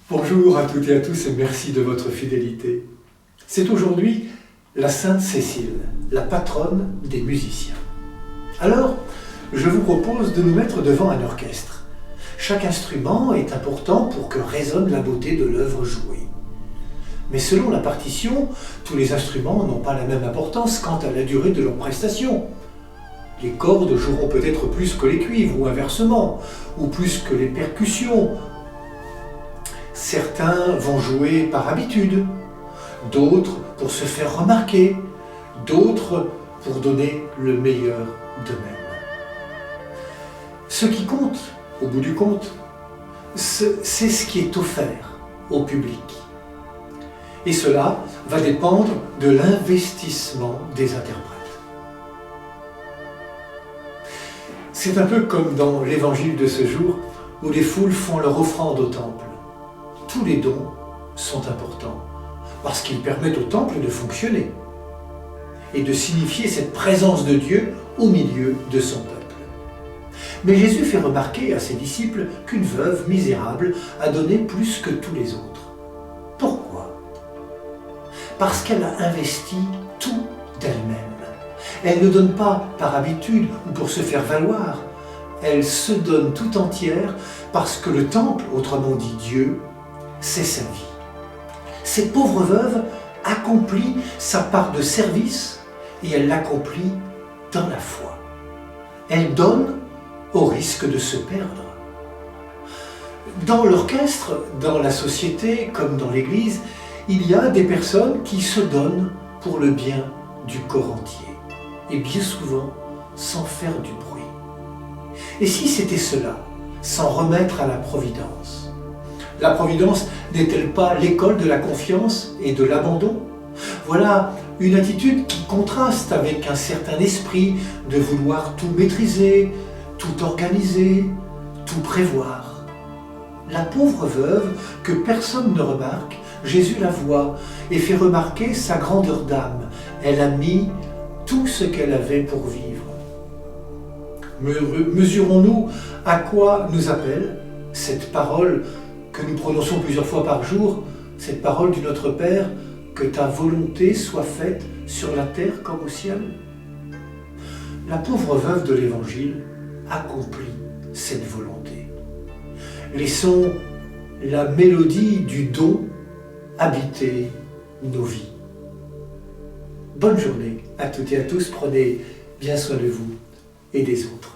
Bonjour à toutes et à tous et merci de votre fidélité. C'est aujourd'hui la Sainte Cécile, la patronne des musiciens. Alors, je vous propose de nous mettre devant un orchestre. Chaque instrument est important pour que résonne la beauté de l'œuvre jouée. Mais selon la partition, tous les instruments n'ont pas la même importance quant à la durée de leur prestation. Les cordes joueront peut-être plus que les cuivres ou inversement, ou plus que les percussions. Certains vont jouer par habitude, d'autres pour se faire remarquer, d'autres pour donner le meilleur d'eux-mêmes. Ce qui compte, au bout du compte, c'est ce qui est offert au public. Et cela va dépendre de l'investissement des interprètes. C'est un peu comme dans l'évangile de ce jour où les foules font leur offrande au temple. Tous les dons sont importants parce qu'ils permettent au temple de fonctionner et de signifier cette présence de Dieu au milieu de son peuple. Mais Jésus fait remarquer à ses disciples qu'une veuve misérable a donné plus que tous les autres. Pourquoi ? Parce qu'elle a investi tout d'elle-même. Elle ne donne pas par habitude ou pour se faire valoir. Elle se donne tout entière parce que le temple, autrement dit Dieu, c'est sa vie. Cette pauvre veuve accomplit sa part de service et elle l'accomplit dans la foi. Elle donne au risque de se perdre. Dans l'orchestre, dans la société comme dans l'Église, il y a des personnes qui se donnent pour le bien du corps entier et bien souvent sans faire du bruit. Et si c'était cela, sans remettre à la Providence ? La Providence n'est-elle pas l'école de la confiance et de l'abandon ? Voilà une attitude qui contraste avec un certain esprit de vouloir tout maîtriser, tout organiser, tout prévoir. La pauvre veuve, que personne ne remarque, Jésus la voit et fait remarquer sa grandeur d'âme. Elle a mis tout ce qu'elle avait pour vivre. Mesurons-nous à quoi nous appelle cette parole que nous prononçons plusieurs fois par jour, cette parole du Notre Père, que ta volonté soit faite sur la terre comme au ciel. La pauvre veuve de l'Évangile accomplit cette volonté. Laissons la mélodie du don habiter nos vies. Bonne journée à toutes et à tous, prenez bien soin de vous et des autres.